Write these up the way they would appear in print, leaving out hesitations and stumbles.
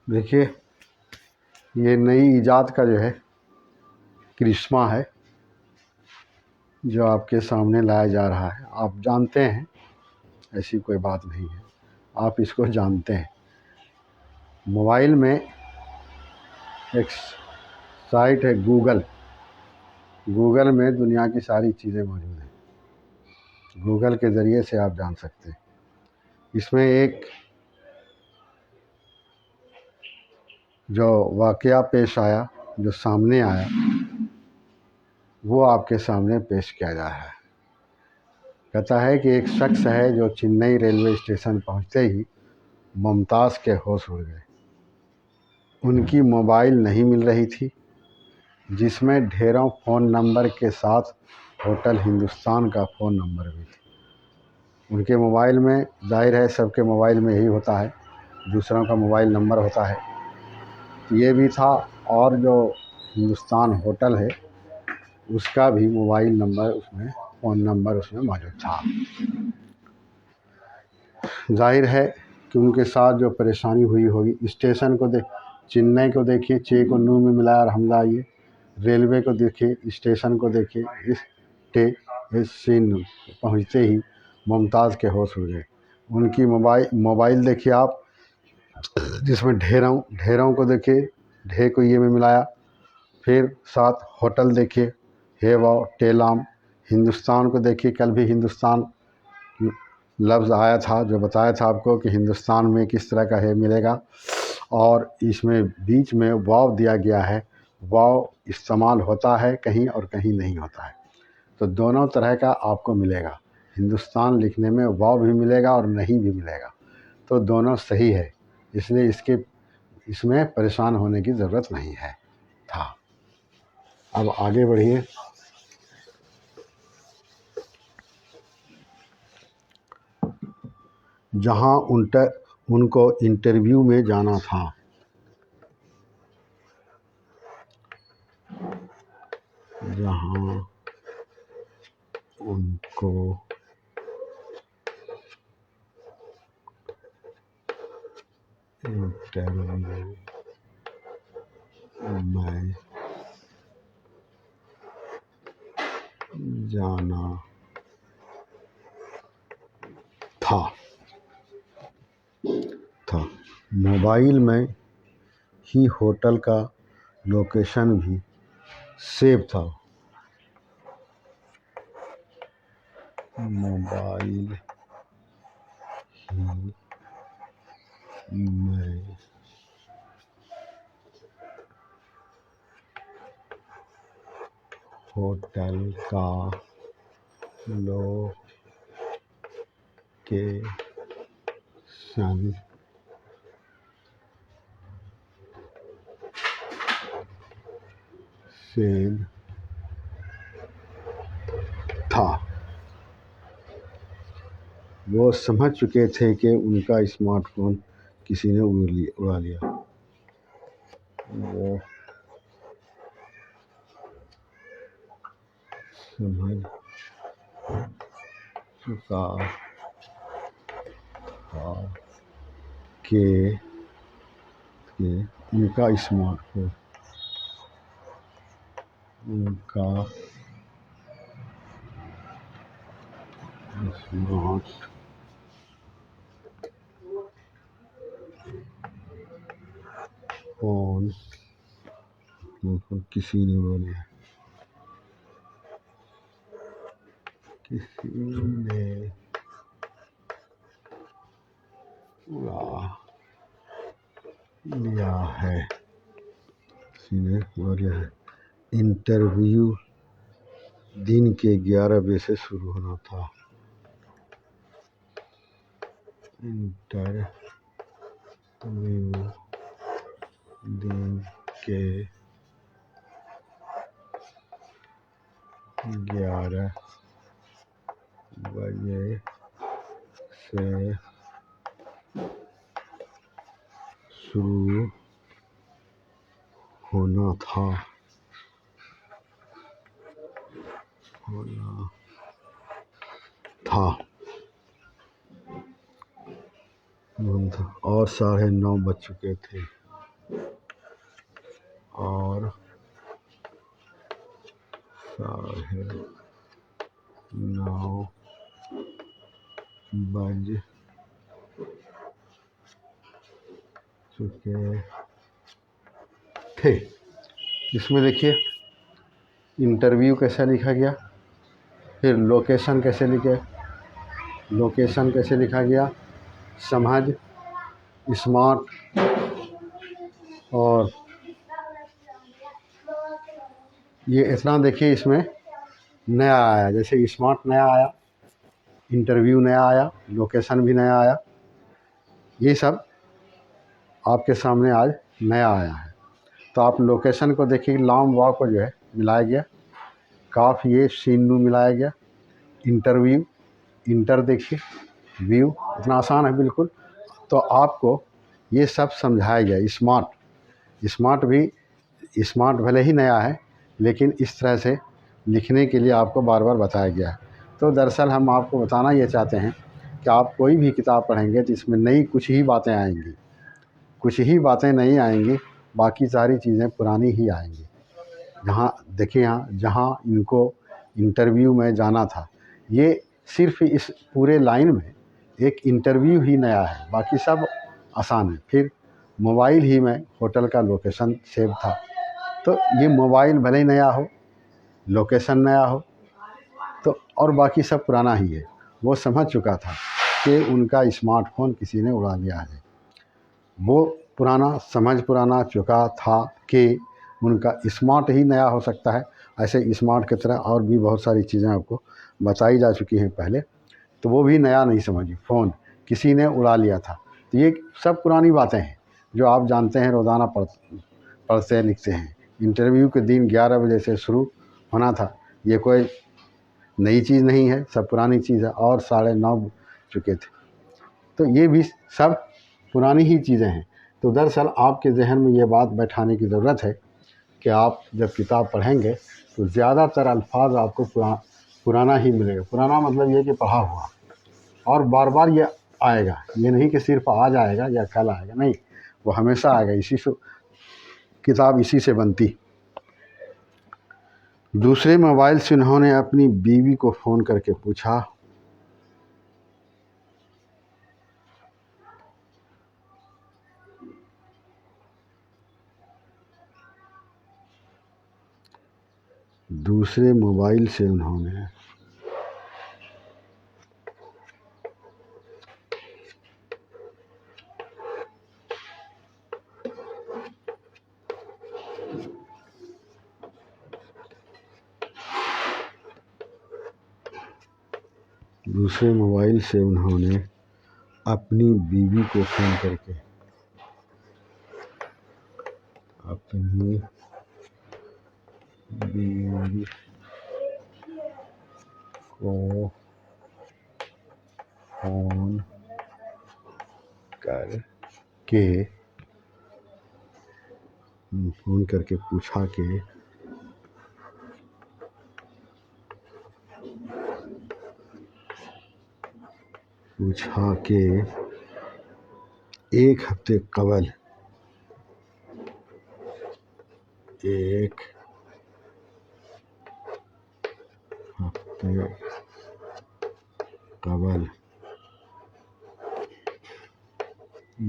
देखिए, ये नई ईजाद का जो है करिश्मा है जो आपके सामने लाया जा रहा है। आप जानते हैं, ऐसी कोई बात नहीं है, आप इसको जानते हैं। मोबाइल में एक साइट है गूगल। गूगल में दुनिया की सारी चीज़ें मौजूद हैं। गूगल के ज़रिए से आप जान सकते हैं। इसमें एक जो वाक़या पेश आया, जो सामने आया, वो आपके सामने पेश किया जा रहा है। कहता है कि एक शख्स है जो चेन्नई रेलवे स्टेशन पहुंचते ही मुमताज़ के होश उड़ गए। उनकी मोबाइल नहीं मिल रही थी, जिसमें ढेरों फ़ोन नंबर के साथ होटल हिंदुस्तान का फ़ोन नंबर भी था। उनके मोबाइल में, जाहिर है सबके मोबाइल में यही होता है, दूसरों का मोबाइल नंबर होता है, ये भी था। और जो हिंदुस्तान होटल है उसका भी मोबाइल नंबर उसमें, फ़ोन नंबर उसमें मौजूद था। जाहिर है कि उनके साथ जो परेशानी हुई होगी, स्टेशन को चेन्नई को देखिए, चे को नू में मिलाया और हमला ये। रेलवे को देखिए, स्टेशन को देखिए, इस सीन पहुँचते ही मुमताज़ के होश उड़ गए। उनकी मोबाइल देखिए आप, जिसमें ढेरों को देखिए, ढे को ये में मिलाया। फिर साथ होटल देखिए, हेवा टेलाम। हिंदुस्तान को देखिए, कल भी हिंदुस्तान लफ्ज़ आया था जो बताया था आपको कि हिंदुस्तान में किस तरह का है मिलेगा। और इसमें बीच में वाव दिया गया है। वाव इस्तेमाल होता है कहीं और कहीं नहीं होता है, तो दोनों तरह का आपको मिलेगा। हिंदुस्तान लिखने में वाव भी मिलेगा और नहीं भी मिलेगा, तो दोनों सही है। इसलिए इसमें परेशान होने की ज़रूरत नहीं है था। अब आगे बढ़िए। जहाँ उनको इंटरव्यू में जाना था, जहाँ उनको इंटरव्यू में जाना था मोबाइल में ही होटल का लोकेशन भी सेव था। मोबाइल ही में होटल का लोकेशन सेब था। वो समझ चुके थे कि उनका स्मार्टफोन किसी ने उड़ा लिया। वो समझ चुका था कि उनका स्मार्टफोन किसी ने बोला, किसी ने उड़ा लिया है। किसी ने बोला है। इंटरव्यू दिन के 11 बजे से शुरू होना था। इंटरव्यू दिन के 11 बजे से शुरू होना था और 9:30 बज चुके थे। और 9:30 बज चुके थे। इसमें देखिए इंटरव्यू कैसा लिखा गया, फिर लोकेशन कैसे लिखा गया, समझ, स्मार्ट, और ये इतना देखिए इसमें नया आया, जैसे स्मार्ट नया आया, इंटरव्यू नया आया, लोकेशन भी नया आया, ये सब आपके सामने आज नया आया है। तो आप लोकेशन को देखिए, लाम वाव को जो है मिलाया गया, काफ ये सीन नू मिलाया गया, इंटरव्यू, इंटर देखिए, व्यू, इतना आसान है बिल्कुल। तो आपको ये सब समझाया गया। स्मार्ट भी, स्मार्ट भले ही नया है लेकिन इस तरह से लिखने के लिए आपको बार बार बताया गया है। तो दरअसल हम आपको बताना ये चाहते हैं कि आप कोई भी किताब पढ़ेंगे तो इसमें नई कुछ ही बातें आएंगी, कुछ ही बातें नहीं आएंगी, बाकी सारी चीज़ें पुरानी ही आएंगी। जहाँ देखिए, जहाँ इनको इंटरव्यू में जाना था, ये सिर्फ इस पूरे लाइन में एक इंटरव्यू ही नया है, बाकी सब आसान है। फिर मोबाइल ही में होटल का लोकेशन सेव था। तो ये मोबाइल भले ही नया हो, लोकेशन नया हो, तो और बाकी सब पुराना ही है। वो समझ चुका था कि उनका स्मार्टफोन किसी ने उड़ा लिया है। वो पुराना चुका था कि उनका स्मार्ट ही नया हो सकता है। ऐसे स्मार्ट की तरह और भी बहुत सारी चीज़ें आपको बताई जा चुकी हैं पहले, तो वो भी नया नहीं समझिए। फ़ोन किसी ने उड़ा लिया था, तो ये सब पुरानी बातें हैं जो आप जानते हैं, रोज़ाना पढ़ते लिखते हैं। इंटरव्यू के दिन 11 बजे से शुरू होना था, ये कोई नई चीज़ नहीं है, सब पुरानी चीज़ है। और 9:30 बज चुके थे, तो ये भी सब पुरानी ही चीज़ें हैं। तो दरअसल आपके जहन में ये बात बैठाने की ज़रूरत है कि आप जब किताब पढ़ेंगे तो ज़्यादातर अल्फाज आपको पुराना ही मिलेगा। पुराना मतलब ये कि पढ़ा हुआ, और बार बार ये आएगा। ये नहीं कि सिर्फ आज आएगा या कल आएगा, नहीं, वो हमेशा आएगा। इसी से किताब इसी से बनती। दूसरे मोबाइल से उन्होंने अपनी बीवी को फ़ोन करके पूछा, दूसरे मोबाइल से उन्होंने अपनी बीवी को फ़ोन करके अपनी बीवी को फोन करके पूछा के एक हफ्ते कबल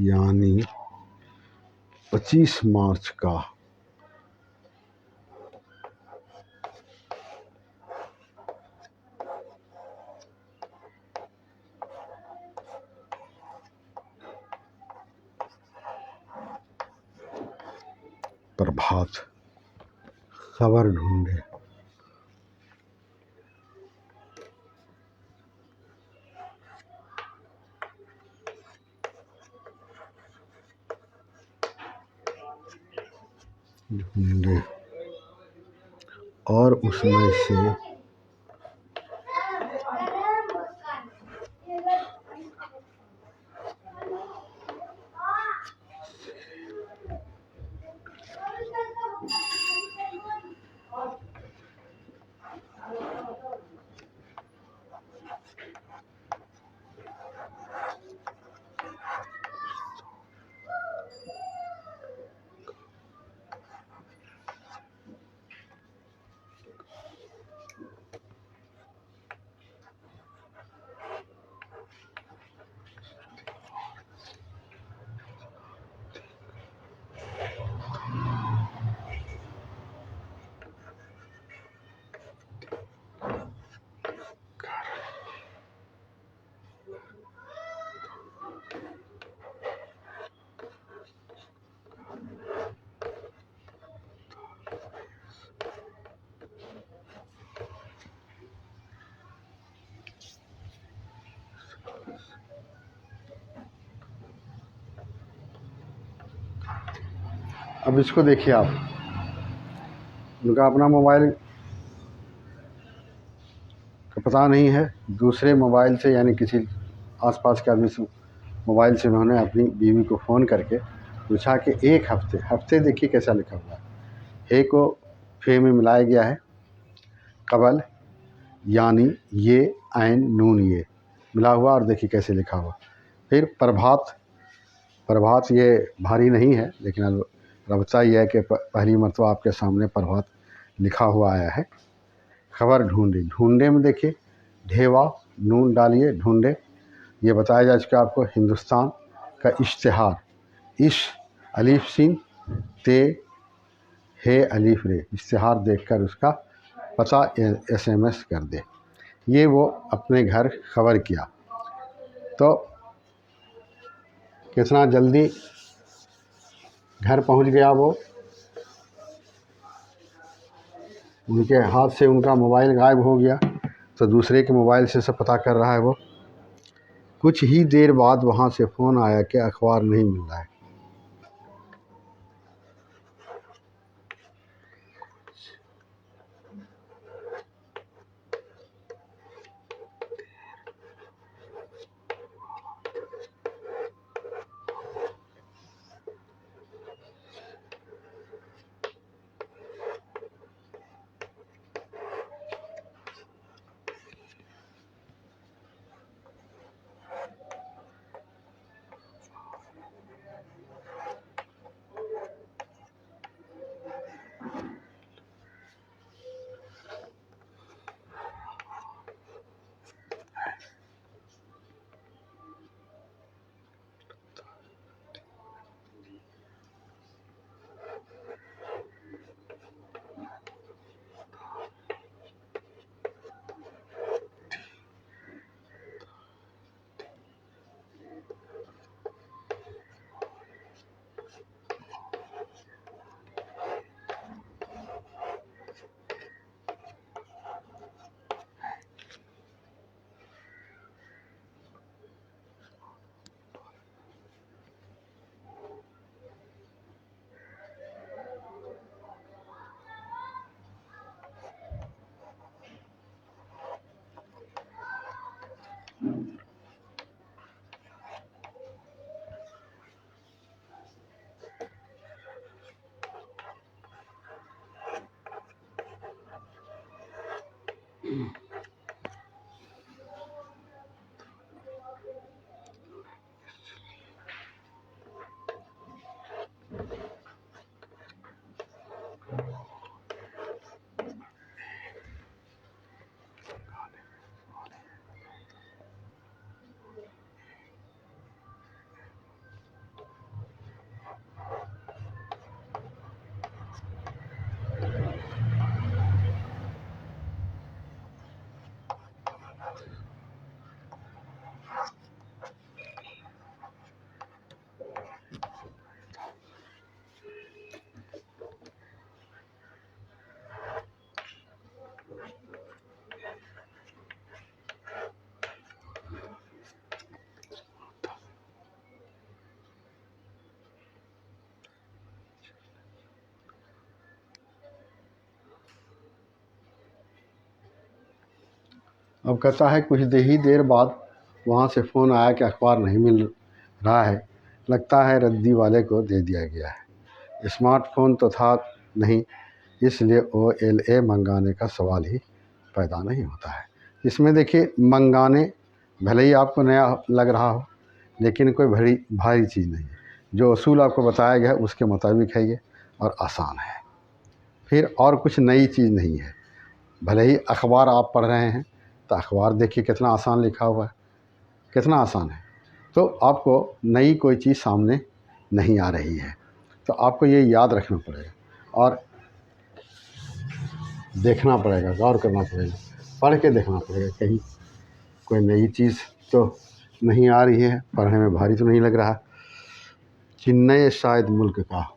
यानी 25 मार्च का प्रभात खबर ढूंढे। और उसमें से अब इसको देखिए आप, उनका अपना मोबाइल का पता नहीं है, दूसरे मोबाइल से यानी किसी आसपास के आदमी से मोबाइल से उन्होंने अपनी बीवी को फ़ोन करके पूछा कि एक हफ्ते देखिए कैसा लिखा हुआ है, हे को फे में मिलाया गया है, कबल यानी ये ऐन नून ये मिला हुआ, और देखिए कैसे लिखा हुआ। फिर प्रभात ये भारी नहीं है, लेकिन अलबत्ता यह है कि पहली मरतबा आपके सामने प्रभात लिखा हुआ आया है। खबर ढूंढे में देखिए ढेवा नून डालिए, ढूंढे ये बताया जा चुका आपको, हिंदुस्तान का इश्तिहार, इश अलीफ सीन ते हे अलीफ रे, इश्तिहार देखकर उसका पता SMS कर दे। ये वो अपने घर खबर किया, तो कितना जल्दी घर पहुंच गया वो। उनके हाथ से उनका मोबाइल गायब हो गया, तो दूसरे के मोबाइल से सब पता कर रहा है वो। कुछ ही देर बाद वहाँ से फ़ोन आया कि अखबार नहीं मिल रहा है। अब कहता है कुछ ही देर बाद वहाँ से फ़ोन आया कि अखबार नहीं मिल रहा है, लगता है रद्दी वाले को दे दिया गया है। स्मार्टफोन तो था नहीं, इसलिए OLA मंगाने का सवाल ही पैदा नहीं होता है। इसमें देखिए, मंगाने भले ही आपको नया लग रहा हो, लेकिन कोई भारी चीज़ नहीं है। जो असूल आपको बताया गया है उसके मुताबिक है ये, और आसान है। फिर और कुछ नई चीज़ नहीं है। भले ही अखबार आप पढ़ रहे हैं तो अखबार देखिए कितना आसान लिखा हुआ है, कितना आसान है। तो आपको नई कोई चीज़ सामने नहीं आ रही है। तो आपको ये याद रखना पड़ेगा और देखना पड़ेगा, गौर करना पड़ेगा, पढ़ के देखना पड़ेगा कहीं कोई नई चीज़ तो नहीं आ रही है, पढ़ने में भारी तो नहीं लग रहा। चिन्नय शायद मुल्क का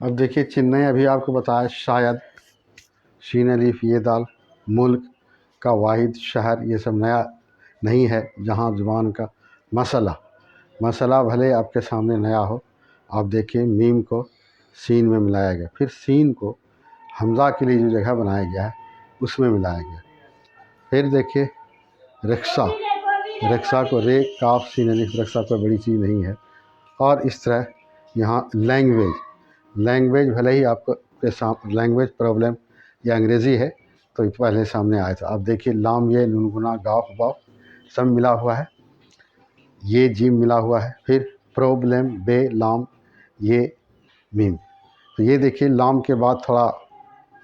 अब देखिए चिन्नई अभी आपको बताया, शायद, शीन अलीफ ये दाल, मुल्क का वाहिद शहर, ये सब नया नहीं है। जहाँ ज़ुबान का मसला भले आपके सामने नया हो। आप देखिए मीम को सीन में मिलाया गया, फिर सीन को हमज़ा के लिए जो जगह बनाया गया है उसमें मिलाया गया। फिर देखिए रिक्शा को रे काफ सीन अलिफ, रिक्शा कोई बड़ी चीज़ नहीं है। और इस तरह यहाँ लैंग्वेज भले ही आपको के साथ लैंग्वेज प्रॉब्लम या अंग्रेज़ी है तो पहले सामने आया था। अब देखिए लाम ये नून गुना गाफ वाफ सब मिला हुआ है, ये जीम मिला हुआ है, फिर प्रॉब्लम बे लाम ये मीम। तो ये देखिए लाम के बाद थोड़ा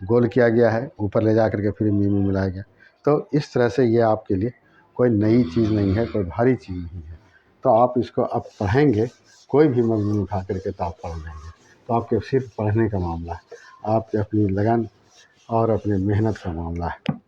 गोल किया गया है, ऊपर ले जा करके फिर मीम में मिलाया गया। तो इस तरह से ये आपके लिए कोई नई चीज़ नहीं है, कोई भारी चीज़ नहीं है। तो आप इसको अब पढ़ेंगे, कोई भी मज़मून उठा करके तो आप पढ़ लेंगे। तो आपके सिर्फ पढ़ने का मामला है, आपके अपनी लगन और अपनी मेहनत का मामला है।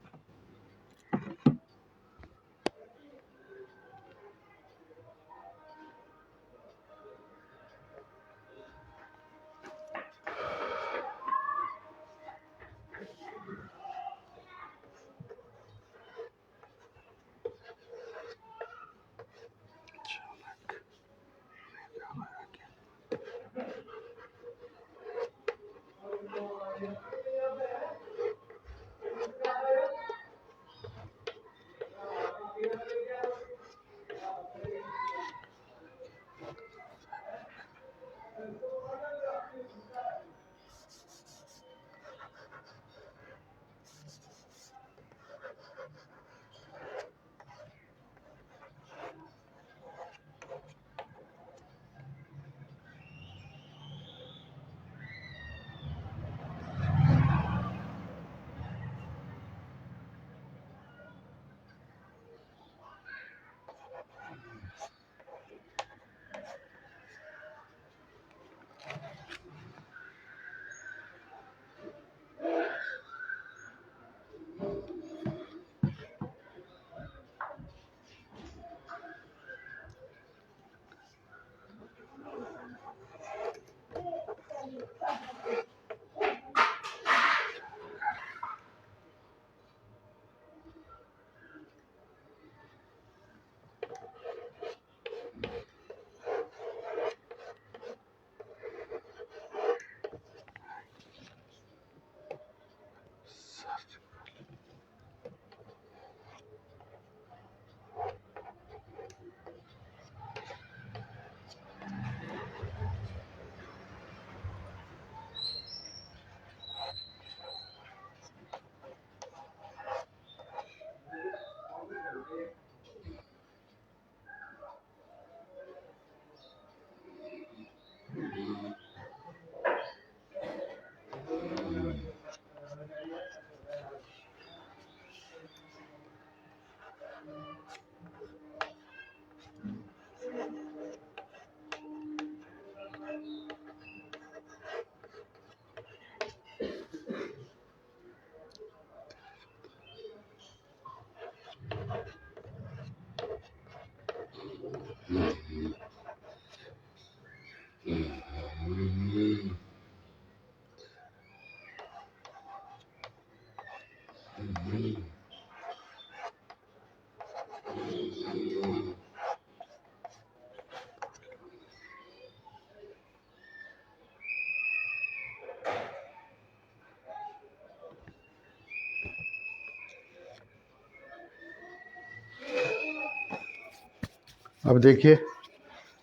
अब देखिए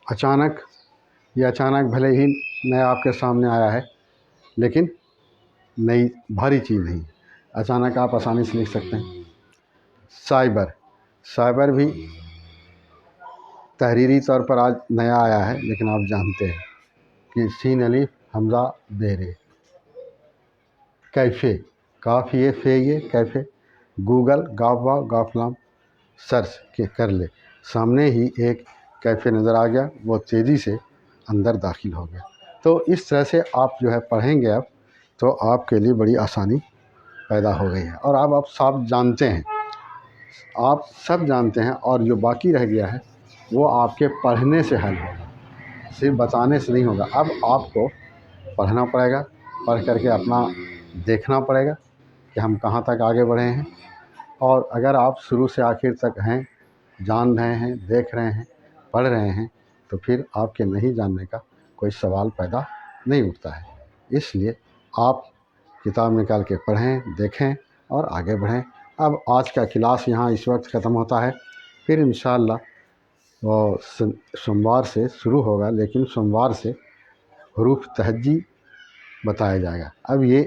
अचानक भले ही नया आपके सामने आया है, लेकिन नई भारी चीज़ नहीं। अचानक आप आसानी से लिख सकते हैं। साइबर भी तहरीरी तौर पर आज नया आया है, लेकिन आप जानते हैं कि सीन अलिफ हमज़ा बेरे। कैफ़े, काफ़ ये फे ये कैफ़े। गूगल गाफ वाव गाफलाम सर्च के कर ले, सामने ही एक कैफ़े नज़र आ गया, वो तेज़ी से अंदर दाखिल हो गया। तो इस तरह से आप जो है पढ़ेंगे अब, तो आपके लिए बड़ी आसानी पैदा हो गई है। और अब आप सब जानते हैं, आप सब जानते हैं, और जो बाकी रह गया है वो आपके पढ़ने से हल होगा, सिर्फ बताने से नहीं होगा। अब आपको पढ़ना पड़ेगा, पढ़ करके अपना देखना पड़ेगा कि हम कहाँ तक आगे बढ़े हैं। और अगर आप शुरू से आखिर तक हैं, जान रहे हैं, देख रहे हैं, पढ़ रहे हैं, तो फिर आपके नहीं जानने का कोई सवाल पैदा नहीं उठता है। इसलिए आप किताब निकाल के पढ़ें, देखें और आगे बढ़ें। अब आज का क्लास यहाँ इस वक्त ख़त्म होता है, फिर इंशाअल्लाह वो सोमवार से शुरू होगा, लेकिन सोमवार से हरूफ तहज्जी बताया जाएगा। अब ये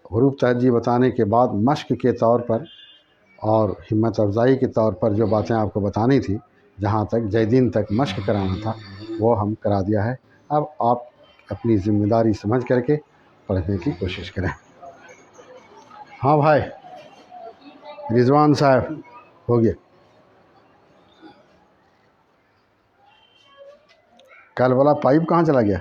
हरूफ तहज्जी बताने के बाद मश्क के तौर पर और हिम्मत अफजाई के तौर पर जो बातें आपको बतानी थी, जहाँ तक जैदीन तक मश्क कराना था, वो हम करा दिया है। अब आप अपनी ज़िम्मेदारी समझ करके पढ़ने की कोशिश करें। हाँ भाई रिजवान साहब, हो गया। कल वाला पाइप कहाँ चला गया?